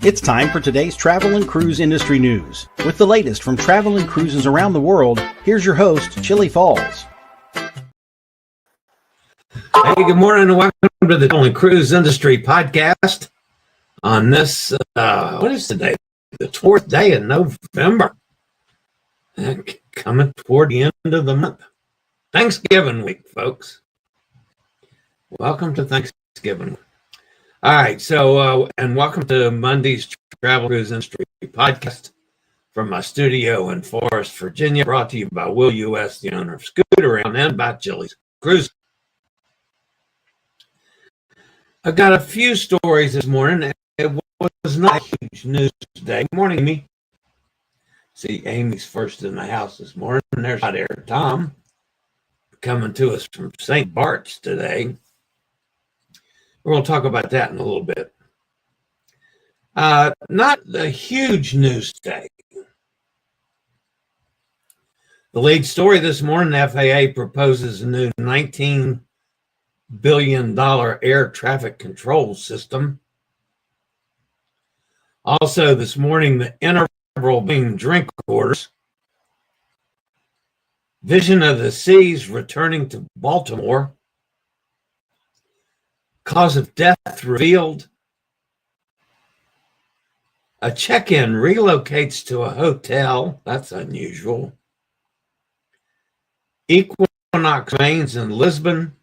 It's time for today's travel and cruise industry news. With the latest from travel and cruises around the world, here's your host, Chillie Falls. Hey, good morning and welcome to the Travel and Cruise Industry Podcast on this, what is today? The 4th day of November. Coming toward the end of the month. Thanksgiving week, folks. Welcome to Thanksgiving week. All right, so, and welcome to Monday's Travel Cruise Industry Podcast from my studio in Forest, Virginia, brought to you by Will U.S., the owner of Scooter-Around, and by Chillie's Cruises. I've got a few stories this morning. It was not a huge news day. Good morning, Amy. See, Amy's first in the house this morning. There's hot air Tom coming to us from St. Bart's today. We're going to talk about that in a little bit. Not a huge news day. The lead story this morning, FAA proposes a new $19 billion air traffic control system. Also this morning, the integral beam drink orders. Vision of the Seas returning to Baltimore. Cause of death revealed. A check-in relocates to a hotel. That's unusual. Equinox remains in Lisbon.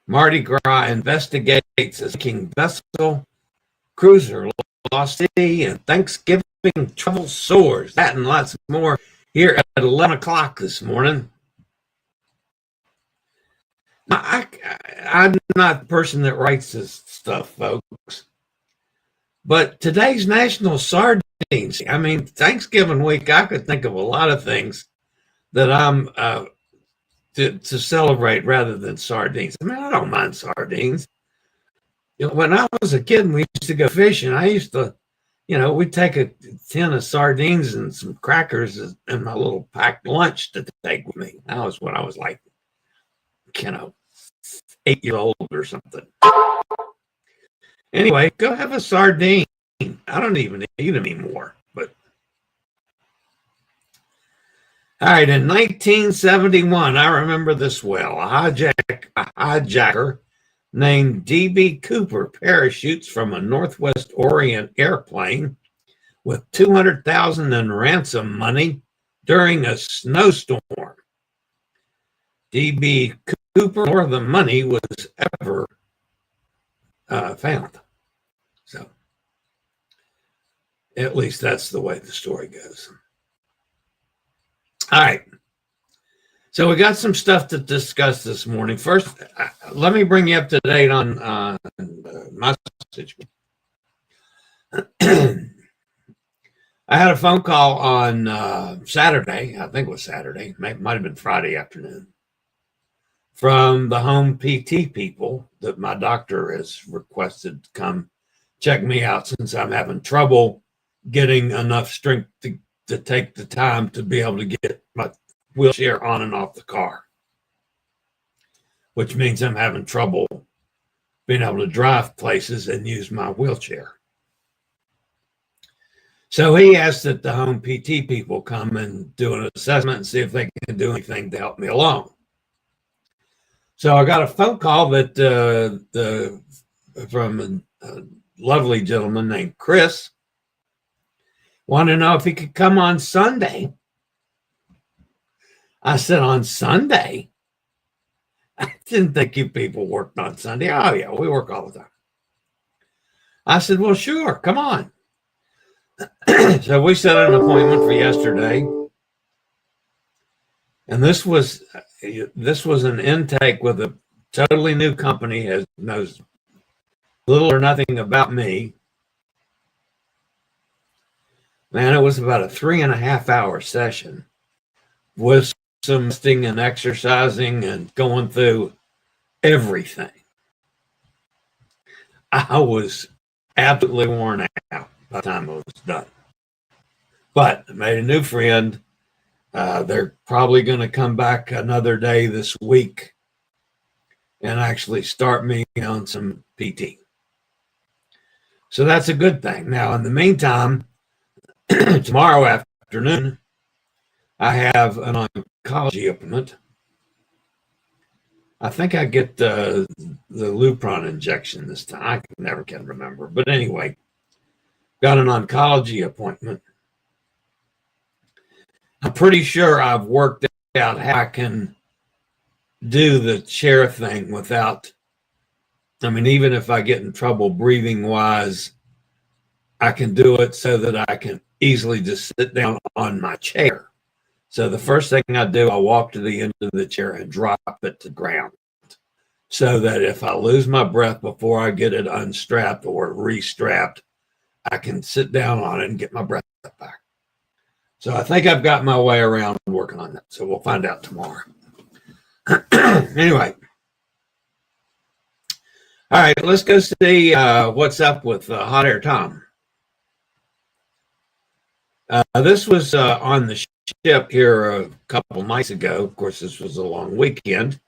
Mardi Gras investigates a sinking vessel. Cruiser lost sea, and Thanksgiving travel soars. That and lots more here at 11 o'clock this morning. Now, I'm not the person that writes this stuff, folks. But today's National Sardines. I mean, Thanksgiving week, I could think of a lot of things that I'm to celebrate rather than sardines. I mean, I don't mind sardines. You know, when I was a kid and we used to go fishing, I used to, we'd take a tin of sardines and some crackers and my little packed lunch to take with me. That was when I was like, 8 years old or something. Anyway, go have a sardine. I don't even eat them anymore. But all right, in 1971, I remember this well. A hijacker named D.B. Cooper parachutes from a Northwest Orient airplane with $200,000 in ransom money during a snowstorm. D.B. Cooper, more of the money was ever found. So, at least that's the way the story goes. All right. So we got some stuff to discuss this morning. First, let me bring you up to date on my situation. I had a phone call on Saturday. I think it was Saturday. Might have been Friday afternoon. From the home PT people that my doctor has requested to come check me out since I'm having trouble getting enough strength to take the time to be able to get my wheelchair on and off the car, which means I'm having trouble being able to drive places and use my wheelchair. So he asked that the home PT people come and do an assessment and see if they can do anything to help me along. So I got a phone call that from a lovely gentleman named Chris. Wanted to know if he could come on Sunday. I said, on Sunday? I didn't think you people worked on Sunday. Oh, yeah, we work all the time. I said, well, sure, come on. So we set an appointment for yesterday. And this was an intake with a totally new company, knows little or nothing about me. Man, it was about a 3.5 hour session with some resting and exercising and going through everything. I was absolutely worn out by the time it was done. But I made a new friend. They're probably going to come back another day this week and actually start me on some PT. So that's a good thing. Now, in the meantime, tomorrow afternoon, I have an oncology appointment. I think I get the Lupron injection this time. I never can remember. But anyway, got an oncology appointment. I'm pretty sure I've worked out how I can do the chair thing without, I mean, even if I get in trouble breathing wise, I can do it so that I can easily just sit down on my chair. So the first thing I do, I walk to the end of the chair and drop it to the ground, so that if I lose my breath before I get it unstrapped or restrapped, I can sit down on it and get my breath back. So I think I've got my way around working on that. So we'll find out tomorrow. Anyway. All right, let's go see what's up with Hot Air Tom. This was on the ship here a couple nights ago. Of course, this was a long weekend,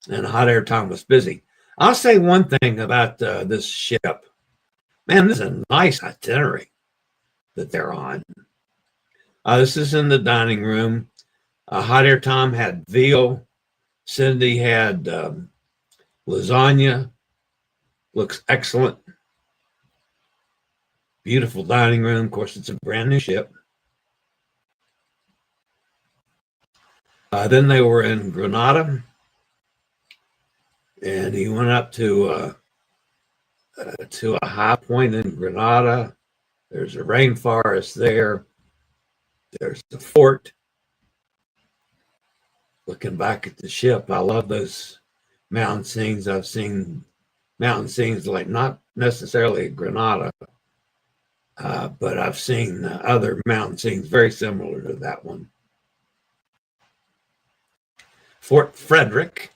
and Hot Air Tom was busy. I'll say one thing about this ship. Man, this is a nice itinerary that they're on. This is in the dining room. Hot Air Tom had veal. Cindy had lasagna. Looks excellent. Beautiful dining room. Of course, it's a brand new ship. Then they were in Granada, and he went up to a high point in Granada. There's a rainforest there. There's the fort. Looking back at the ship, I love those mountain scenes. I've seen mountain scenes like not necessarily Granada, but I've seen other mountain scenes very similar to that one. Fort Frederick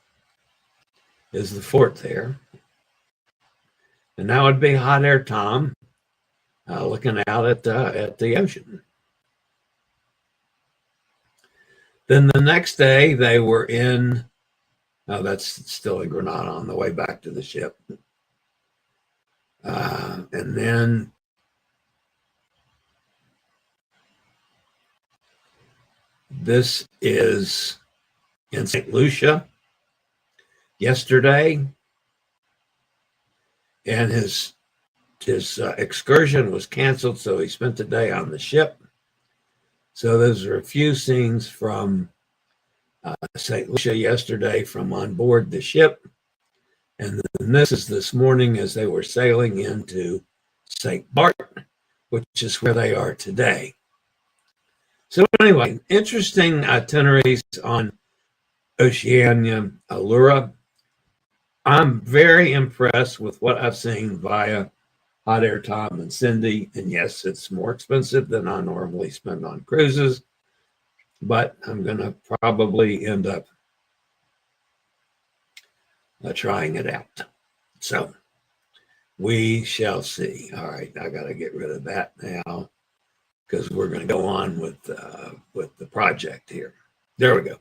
is the fort there. And that would be Hot Air Tom looking out at the ocean. Then the next day they were in, that's still in Granada on the way back to the ship. And then this is in St. Lucia yesterday. And his excursion was canceled, so he spent the day on the ship. So those are a few scenes from St. Lucia yesterday from on board the ship. And then this is this morning as they were sailing into St. Bart, which is where they are today. So anyway, interesting itineraries on Oceania Allura. I'm very impressed with what I've seen via Hot Air Tom and Cindy. And yes, it's more expensive than I normally spend on cruises, but I'm going to probably end up trying it out. So we shall see. All right, I got to get rid of that now because we're going to go on with the project here. There we go.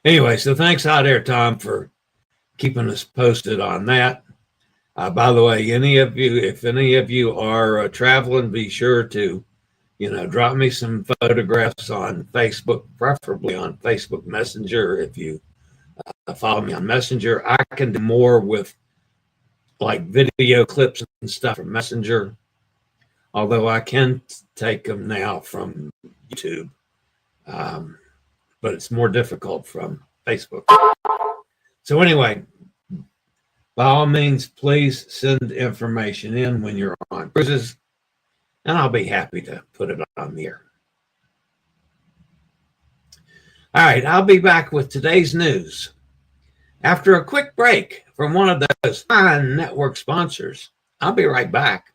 Anyway, so thanks, Hot Air Tom, for keeping us posted on that. By the way, if any of you are traveling, be sure to, drop me some photographs on Facebook, preferably on Facebook Messenger. If you follow me on Messenger, I can do more with like video clips and stuff from Messenger, although I can take them now from YouTube, but it's more difficult from Facebook. So anyway, by all means, please send information in when you're on cruises, and I'll be happy to put it on the air. All right, I'll be back with today's news after a quick break from one of those fine network sponsors. I'll be right back.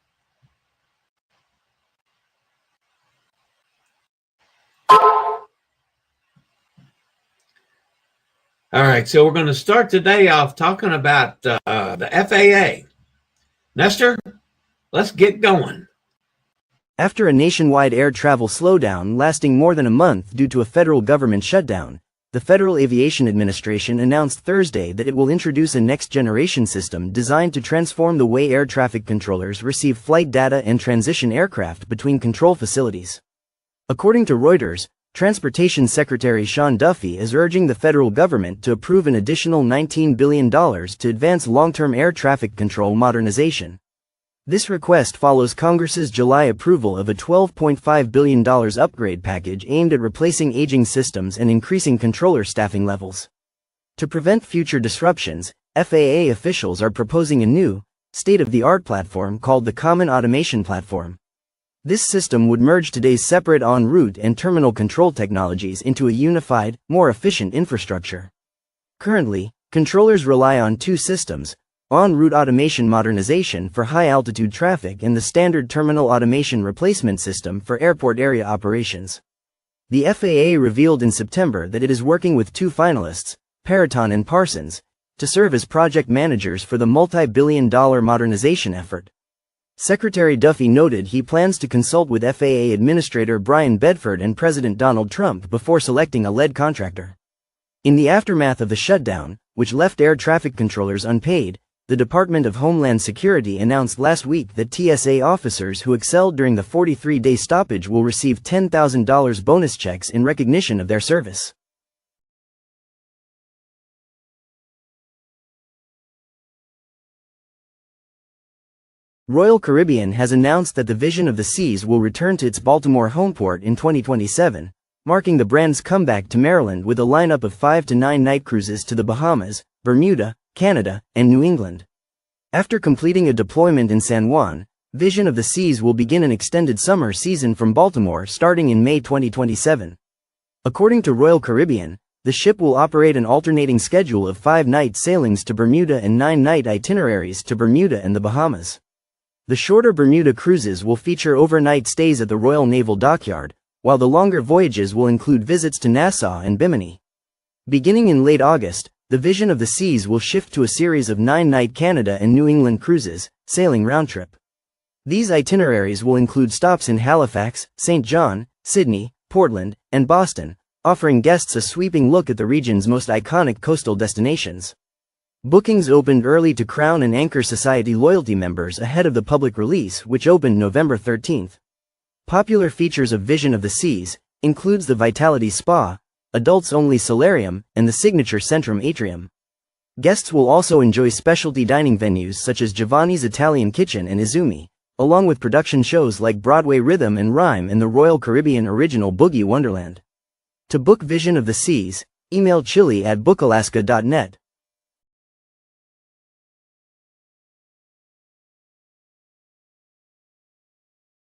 All right, so we're going to start today off talking about the FAA. Nestor, let's get going. After a nationwide air travel slowdown lasting more than a month due to a federal government shutdown, The Federal Aviation Administration announced Thursday that it will introduce a next-generation system designed to transform the way air traffic controllers receive flight data and transition aircraft between control facilities. According to Reuters, Transportation Secretary Sean Duffy is urging the federal government to approve an additional $19 billion to advance long-term air traffic control modernization. This request follows Congress's July approval of a $12.5 billion upgrade package aimed at replacing aging systems and increasing controller staffing levels. To prevent future disruptions, FAA officials are proposing a new, state-of-the-art platform called the Common Automation Platform. This system would merge today's separate en route and terminal control technologies into a unified, more efficient infrastructure. Currently, controllers rely on two systems: en route automation modernization for high-altitude traffic and the standard terminal automation replacement system for airport area operations. The FAA revealed in September that it is working with two finalists, Peraton and Parsons, to serve as project managers for the multi-billion-dollar modernization effort. Secretary Duffy noted he plans to consult with FAA Administrator Brian Bedford and President Donald Trump before selecting a lead contractor. In the aftermath of the shutdown, which left air traffic controllers unpaid, the Department of Homeland Security announced last week that TSA officers who excelled during the 43-day stoppage will receive $10,000 bonus checks in recognition of their service. Royal Caribbean has announced that the Vision of the Seas will return to its Baltimore homeport in 2027, marking the brand's comeback to Maryland with a lineup of 5 to 9 night cruises to the Bahamas, Bermuda, Canada, and New England. After completing a deployment in San Juan, Vision of the Seas will begin an extended summer season from Baltimore starting in May 2027. According to Royal Caribbean, the ship will operate an alternating schedule of 5-night sailings to Bermuda and 9-night itineraries to Bermuda and the Bahamas. The shorter Bermuda cruises will feature overnight stays at the Royal Naval Dockyard, while the longer voyages will include visits to Nassau and Bimini. Beginning in late August, the Vision of the Seas will shift to a series of 9-night Canada and New England cruises, sailing round-trip. These itineraries will include stops in Halifax, St. John, Sydney, Portland, and Boston, offering guests a sweeping look at the region's most iconic coastal destinations. Bookings opened early to Crown and Anchor Society loyalty members ahead of the public release, which opened November 13. Popular features of Vision of the Seas includes the Vitality Spa, adults-only solarium, and the signature Centrum Atrium. Guests will also enjoy specialty dining venues such as Giovanni's Italian Kitchen and Izumi, along with production shows like Broadway Rhythm and Rhyme and the Royal Caribbean original Boogie Wonderland. To book Vision of the Seas, email chillie@bookalaska.net.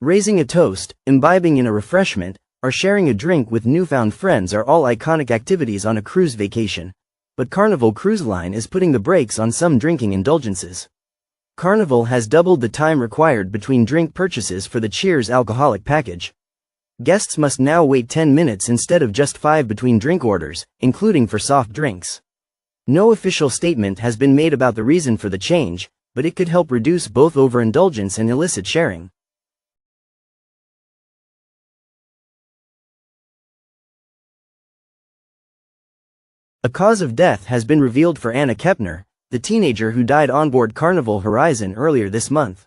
Raising a toast, imbibing in a refreshment, or sharing a drink with newfound friends are all iconic activities on a cruise vacation. But Carnival Cruise Line is putting the brakes on some drinking indulgences. Carnival has doubled the time required between drink purchases for the Cheers alcoholic package. Guests must now wait 10 minutes instead of just 5 between drink orders, including for soft drinks. No official statement has been made about the reason for the change, but it could help reduce both overindulgence and illicit sharing. A cause of death has been revealed for Anna Kepner, the teenager who died on board Carnival Horizon earlier this month.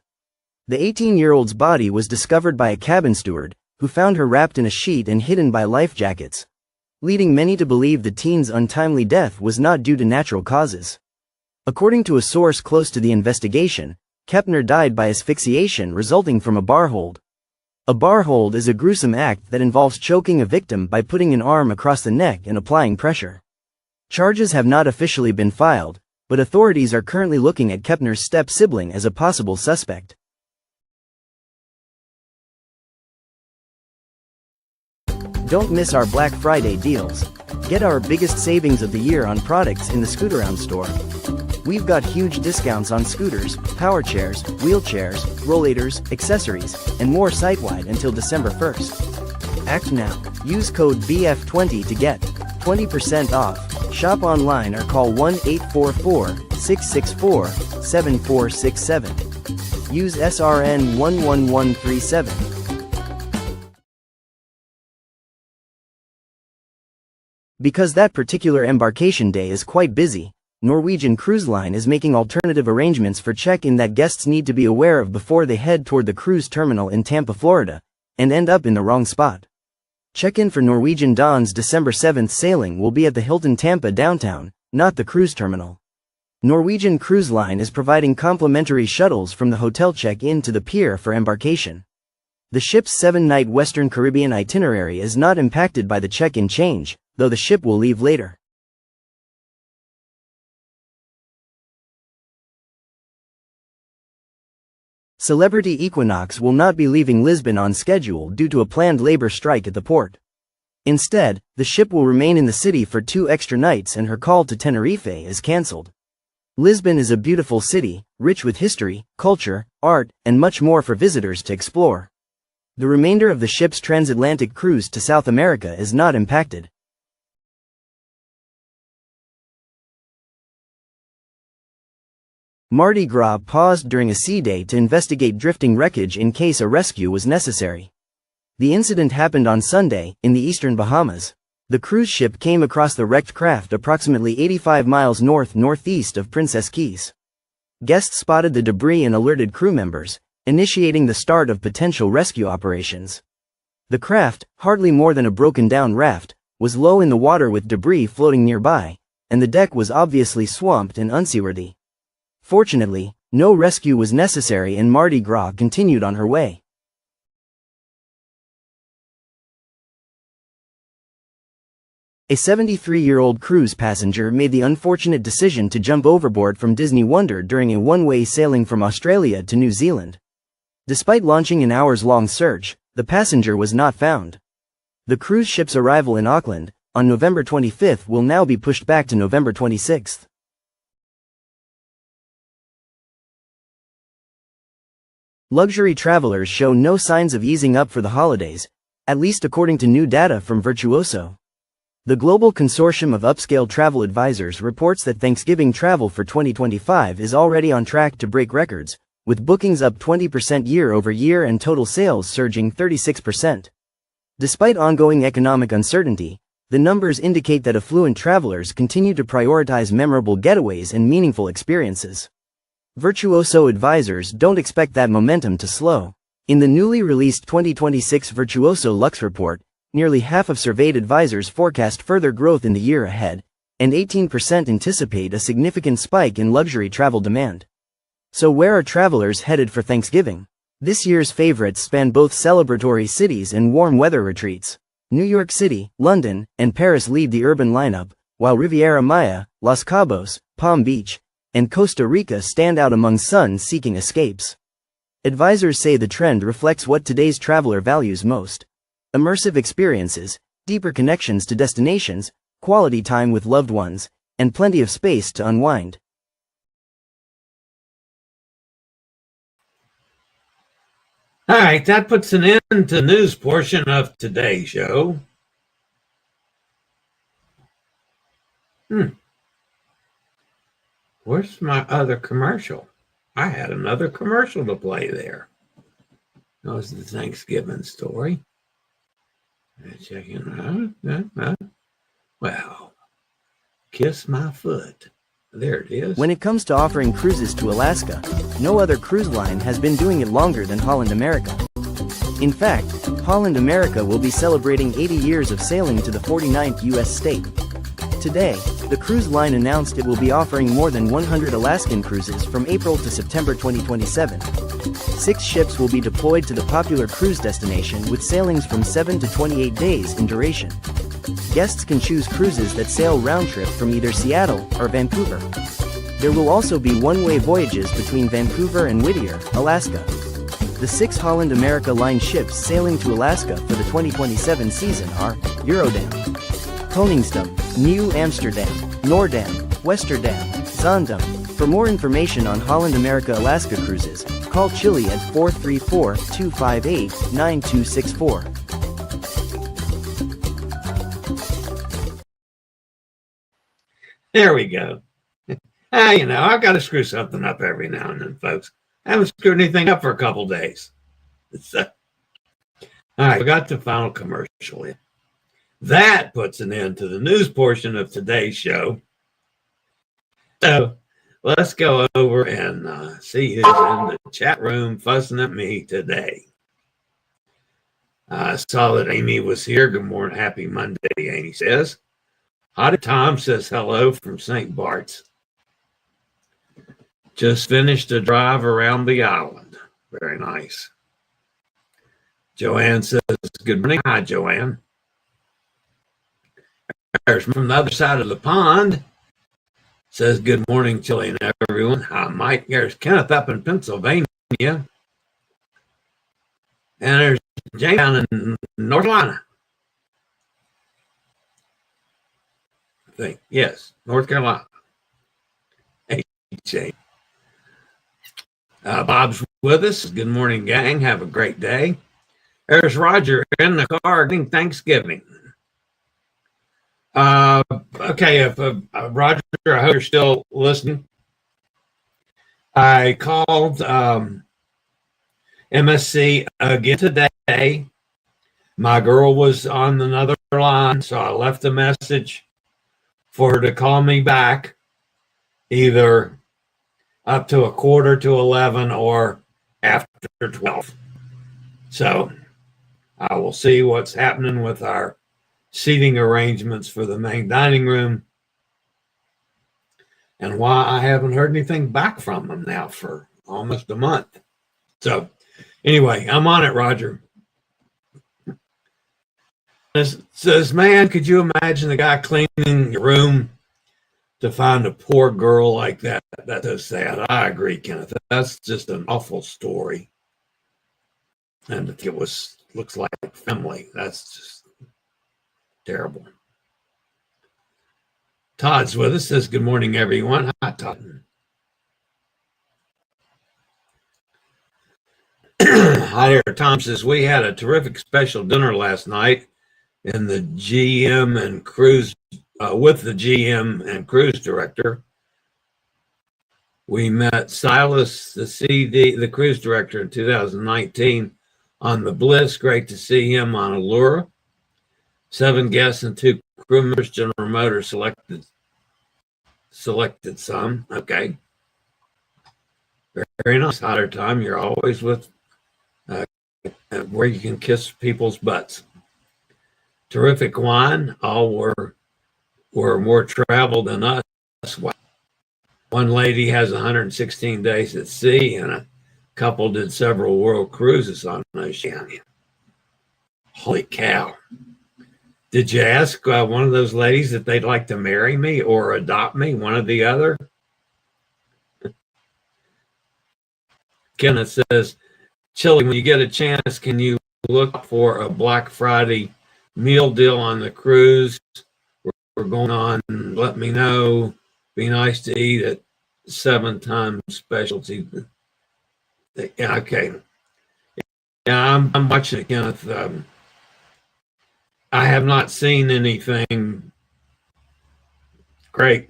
The 18-year-old's body was discovered by a cabin steward, who found her wrapped in a sheet and hidden by life jackets, leading many to believe the teen's untimely death was not due to natural causes. According to a source close to the investigation, Kepner died by asphyxiation resulting from a bar hold. A bar hold is a gruesome act that involves choking a victim by putting an arm across the neck and applying pressure. Charges have not officially been filed, but authorities are currently looking at Kepner's step-sibling as a possible suspect. Don't miss our Black Friday deals. Get our biggest savings of the year on products in the Scootaround store. We've got huge discounts on scooters, power chairs, wheelchairs, rollators, accessories, and more site-wide until December 1st. Act now. Use code BF20 to get 20% off. Shop online or call 1-844-664-7467. Use SRN 11137. Because that particular embarkation day is quite busy, Norwegian Cruise Line is making alternative arrangements for check-in that guests need to be aware of before they head toward the cruise terminal in Tampa, Florida, and end up in the wrong spot. Check-in for Norwegian Dawn's December 7th sailing will be at the Hilton Tampa downtown, not the cruise terminal. Norwegian Cruise Line is providing complimentary shuttles from the hotel check-in to the pier for embarkation. The ship's 7-night Western Caribbean itinerary is not impacted by the check-in change, though the ship will leave later. Celebrity Equinox will not be leaving Lisbon on schedule due to a planned labor strike at the port. Instead, the ship will remain in the city for 2 extra nights and her call to Tenerife is cancelled. Lisbon is a beautiful city, rich with history, culture, art, and much more for visitors to explore. The remainder of the ship's transatlantic cruise to South America is not impacted. Mardi Gras paused during a sea day to investigate drifting wreckage in case a rescue was necessary. The incident happened on Sunday, in the eastern Bahamas. The cruise ship came across the wrecked craft approximately 85 miles north-northeast of Princess Keys. Guests spotted the debris and alerted crew members, initiating the start of potential rescue operations. The craft, hardly more than a broken-down raft, was low in the water with debris floating nearby, and the deck was obviously swamped and unseaworthy. Fortunately, no rescue was necessary and Mardi Gras continued on her way. A 73-year-old cruise passenger made the unfortunate decision to jump overboard from Disney Wonder during a one-way sailing from Australia to New Zealand. Despite launching an hours-long search, the passenger was not found. The cruise ship's arrival in Auckland, on November 25, will now be pushed back to November 26. Luxury travelers show no signs of easing up for the holidays, at least according to new data from Virtuoso. The global consortium of upscale travel advisors reports that Thanksgiving travel for 2025 is already on track to break records, with bookings up 20% year-over-year and total sales surging 36%. Despite ongoing economic uncertainty, the numbers indicate that affluent travelers continue to prioritize memorable getaways and meaningful experiences. Virtuoso advisors don't expect that momentum to slow. In the newly released 2026 Virtuoso Lux report, nearly half of surveyed advisors forecast further growth in the year ahead, and 18% anticipate a significant spike in luxury travel demand. So where are travelers headed for Thanksgiving? This year's favorites span both celebratory cities and warm weather retreats. New York City, London, and Paris lead the urban lineup, while Riviera Maya, Los Cabos, Palm Beach, and Costa Rica stand out among sun-seeking escapes. Advisors say the trend reflects what today's traveler values most: immersive experiences, deeper connections to destinations, quality time with loved ones, and plenty of space to unwind. All right, that puts an end to the news portion of today's show. Where's my other commercial? I had another commercial to play there. That was the Thanksgiving story. Checking out. Well, kiss my foot. There it is. When it comes to offering cruises to Alaska, no other cruise line has been doing it longer than Holland America. In fact, Holland America will be celebrating 80 years of sailing to the 49th U.S. state. Today, the cruise line announced it will be offering more than 100 Alaskan cruises from April to September 2027. 6 ships will be deployed to the popular cruise destination with sailings from 7 to 28 days in duration. Guests can choose cruises that sail round-trip from either Seattle or Vancouver. There will also be one-way voyages between Vancouver and Whittier, Alaska. The 6 Holland America Line ships sailing to Alaska for the 2027 season are Eurodam, Koningsdam, Nieuw Amsterdam, Noordam, Westerdam, Zaandam. For more information on Holland America Alaska cruises, call Chillie at 434-258-9264. There we go. I've got to screw something up every now and then, folks. I haven't screwed anything up for a couple days. All right, we got the final commercial in. That puts an end to the news portion of today's show. So let's go over and see who's in the chat room fussing at me today. I saw that Amy was here. Good morning. Happy Monday, Amy says. Hottie Tom says hello from St. Bart's. Just finished a drive around the island. Very nice. Joanne says, good morning. Hi, Joanne. There's from the other side of the pond. Says, good morning, Chillie and everyone. Hi, Mike. There's Kenneth up in Pennsylvania. And there's Jane down in North Carolina. I think. Yes, North Carolina. Hey, Jane. Bob's with us. Good morning, gang. Have a great day. There's Roger in the car getting Thanksgiving. Okay, if Roger, I hope you're still listening. I called MSC again today. My girl was on another line, so I left a message for her to call me back either up to 11:15 or after 12. So I will see what's happening with our seating arrangements for the main dining room and why I haven't heard anything back from them now for almost a month. So anyway, I'm on it, Roger. It says, man, could you imagine the guy cleaning your room to find a poor girl like that? That's so sad. I agree, Kenneth. That's just an awful story. And it looks like family. That's just terrible. Todd's with us. Says, good morning, everyone. Hi, Todd. Hi there. Tom says, we had a terrific special dinner last night in the GM and cruise with the GM and cruise director. We met Silas, the cruise director in 2019 on the Bliss. Great to see him on Allura. 7 guests and 2 crew members. General Motors selected some. Okay. Very nice. Hotter Time. You're always with where you can kiss people's butts. Terrific wine. All were more traveled than us. One lady has 116 days at sea, and a couple did several world cruises on Oceania. Holy cow. Did you ask one of those ladies if they'd like to marry me or adopt me, one or the other? Kenneth says, Chillie, when you get a chance, can you look for a Black Friday meal deal on the cruise? We're going on. Let me know. Be nice to eat at 7 times specialty. Yeah, okay. Yeah, I'm watching it, Kenneth. I have not seen anything great.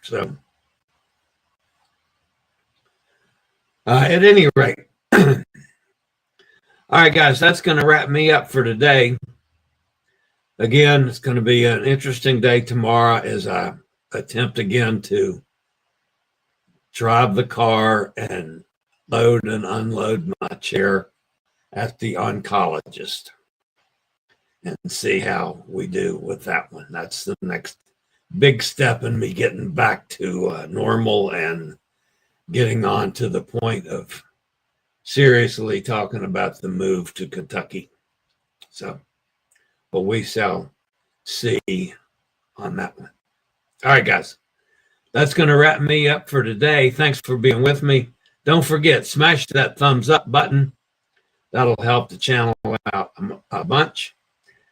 So, at any rate, all right, guys, that's going to wrap me up for today. Again, it's going to be an interesting day tomorrow as I attempt again to drive the car and load and unload my chair at the oncologist and see how we do with that one. That's the next big step in me getting back to normal and getting on to the point of seriously talking about the move to Kentucky. So, but we shall see on that one. All right, guys, that's going to wrap me up for today. Thanks for being with me. Don't forget, smash that thumbs up button. That'll help the channel out a bunch.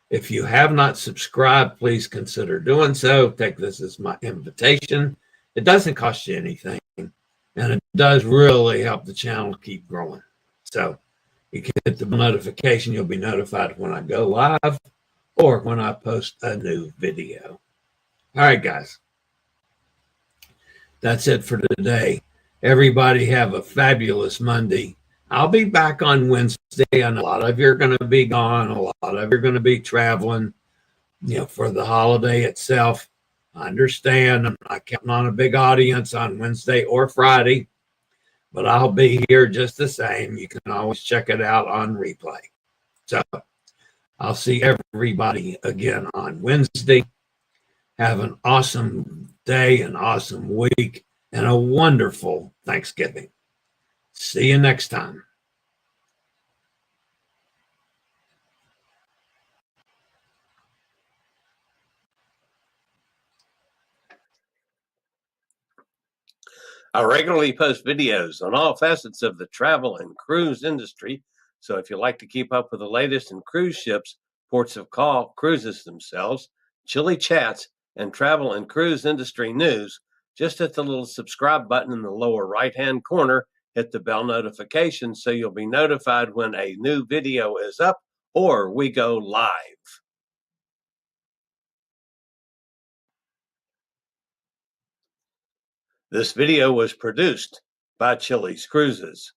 If you have not subscribed, please consider doing so. Take this as my invitation. It doesn't cost you anything, and it does really help the channel keep growing. So you can hit the notification. You'll be notified when I go live or when I post a new video. All right, guys. That's it for today. Everybody have a fabulous Monday. I'll be back on Wednesday, and a lot of you are going to be gone. A lot of you are going to be traveling. for the holiday itself. I understand I'm not counting on a big audience on Wednesday or Friday, but I'll be here just the same. You can always check it out on replay. So I'll see everybody again on Wednesday. Have an awesome day, an awesome week, and a wonderful Thanksgiving. See you next time. I regularly post videos on all facets of the travel and cruise industry. So if you like to keep up with the latest in cruise ships, ports of call, cruises themselves, Chillie chats, and travel and cruise industry news, just hit the little subscribe button in the lower right-hand corner, hit the bell notification so you'll be notified when a new video is up or we go live. This video was produced by Chilliescruises.